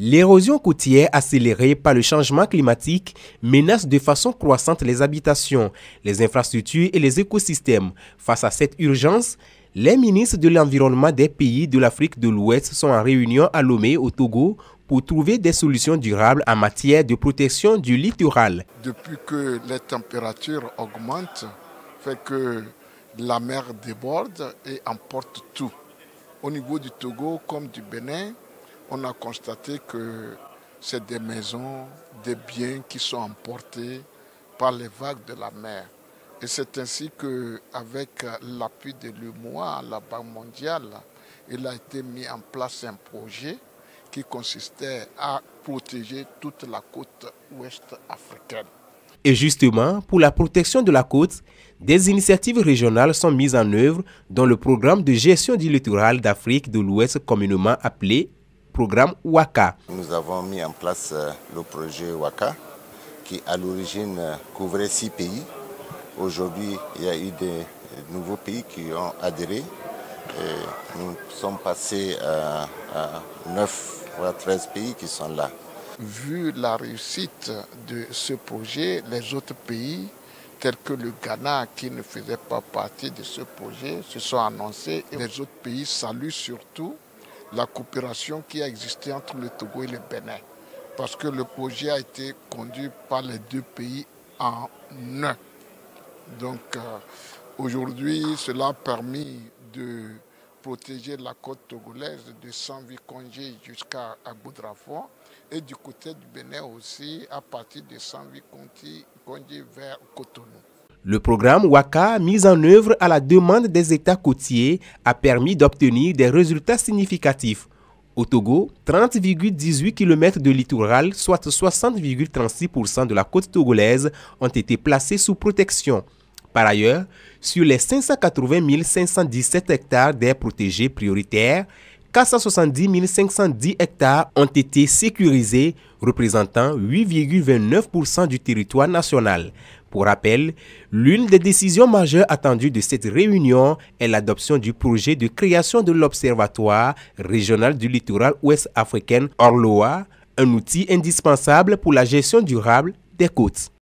L'érosion côtière accélérée par le changement climatique menace de façon croissante les habitations, les infrastructures et les écosystèmes. Face à cette urgence, les ministres de l'environnement des pays de l'Afrique de l'Ouest sont en réunion à Lomé, au Togo, pour trouver des solutions durables en matière de protection du littoral. Depuis que les températures augmentent, fait que la mer déborde et emporte tout. Au niveau du Togo comme du Bénin, on a constaté que c'est des maisons, des biens qui sont emportés par les vagues de la mer. Et c'est ainsi qu'avec l'appui de l'UMOA, la Banque mondiale, il a été mis en place un projet qui consistait à protéger toute la côte ouest africaine. Et justement, pour la protection de la côte, des initiatives régionales sont mises en œuvre dans le programme de gestion du littoral d'Afrique de l'Ouest communément appelé programme WACA. Nous avons mis en place le projet WACA qui à l'origine couvrait 6 pays. Aujourd'hui, il y a eu des nouveaux pays qui ont adhéré. Et nous sommes passés à 9 ou 13 pays qui sont là. Vu la réussite de ce projet, les autres pays, tels que le Ghana, qui ne faisait pas partie de ce projet, se sont annoncés. Et les autres pays saluent surtout la coopération qui a existé entre le Togo et le Bénin. Parce que le projet a été conduit par les deux pays en un. Donc aujourd'hui, cela a permis de protéger la côte togolaise de Sanvi-Congé jusqu'à Goudrafond et du côté du Bénin aussi à partir de Sanvi-Congé vers Cotonou. Le programme WACA, mis en œuvre à la demande des États côtiers, a permis d'obtenir des résultats significatifs. Au Togo, 30,18 km de littoral, soit 60,36% de la côte togolaise, ont été placés sous protection. Par ailleurs, sur les 580 517 hectares d'aires protégées prioritaires, 470 510 hectares ont été sécurisés, représentant 8,29% du territoire national. Pour rappel, l'une des décisions majeures attendues de cette réunion est l'adoption du projet de création de l'Observatoire régional du littoral ouest africain, ORLOA, un outil indispensable pour la gestion durable des côtes.